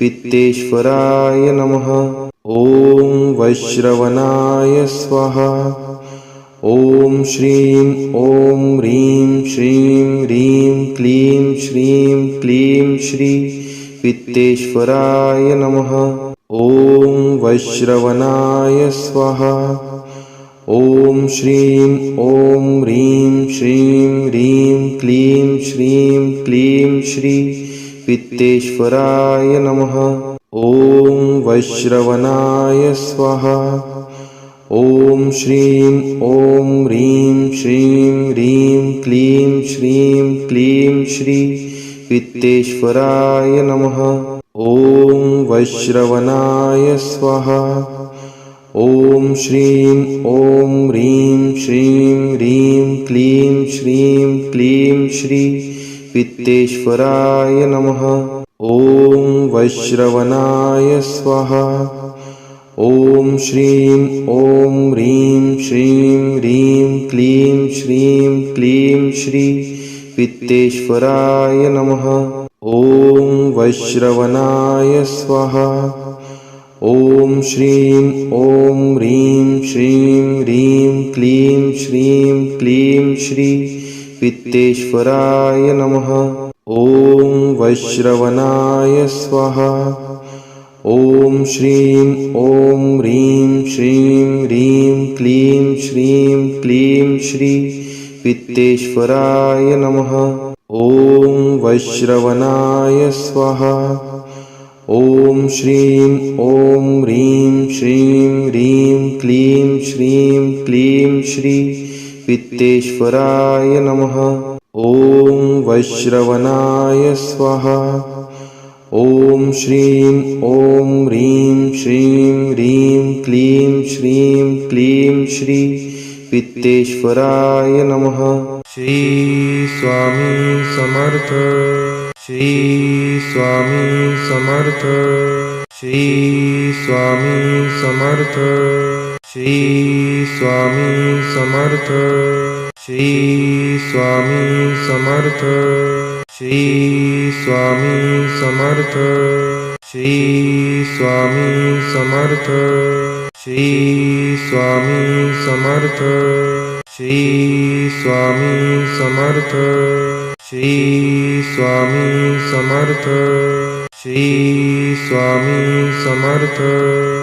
पित्तेश्वराय नमः। ॐ वैश्रवणाय स्वाहा। ॐ श्रीं ॐ ह्रीं श्रीं ह्रीं क्लीं श्रीं क्लीं श्री पित्तेश्वराय नमः। ॐ वैश्रवणाय स्वाहा। ॐ श्रीं ॐ ह्रीं श्रीं ह्रीं क्लीं श्रीं क्लीं श्री पित्तेश्वराय नमः। ॐ वैश्रवणाय स्वाहा। ॐ श्रीं ॐ ह्रीं श्रीं ह्रीं क्लीं श्रीं क्लीं श्री पित्तेश्वराय नमः। ॐ वैश्रवणाय स्वाहा। ॐ श्रीं ॐ ह्रीं श्रीं ह्रीं क्लीं श्रीं क्लीं श्री पित्तेश्वराय नमः। ॐ वैश्रवणाय स्वाहा। ॐ श्रीं ॐ ह्रीं श्रीं ह्रीं क्लीं श्रीं क्लीं श्री पित्तेश्वराय नमः। ॐ वैश्रवणाय स्वाहा। ॐ श्रीं ॐ ह्रीं श्रीं ह्रीं क्लीं श्रीं क्लीं श्री पित्तेश्वराय नमः। ॐ वैश्रवणाय स्वाहा। ॐ श्रीं ॐ ह्रीं श्रीं ह्रीं क्लीं श्रीं क्लीं श्री पित्तेश्वराय नमः। ॐ वैश्रवणाय स्वाहा। ॐ श्रीं ॐ ह्रीं श्रीं ह्रीं क्लीं श्रीं क्लीं श्री पित्तेश्वराय नमः। ॐ वैश्रवणाय स्वाहा। ॐ श्रीं ॐ ह्रीं श्रीं ह्रीं क्लीं श्रीं क्लीं श्री पित्तेश्वराय नमः। श्री स्वामी समर्थ। श्री स्वामी समर्थ। श्री स्वामी समर्थ। श्री स्वामी समर्थ। श्री स्वामी समर्थ। श्री स्वामी समर्थ। श्री स्वामी समर्थ। श्री स्वामी समर्थ। श्री स्वामी समर्थ। श्री स्वामी समर्थ। श्री स्वामी समर्थ।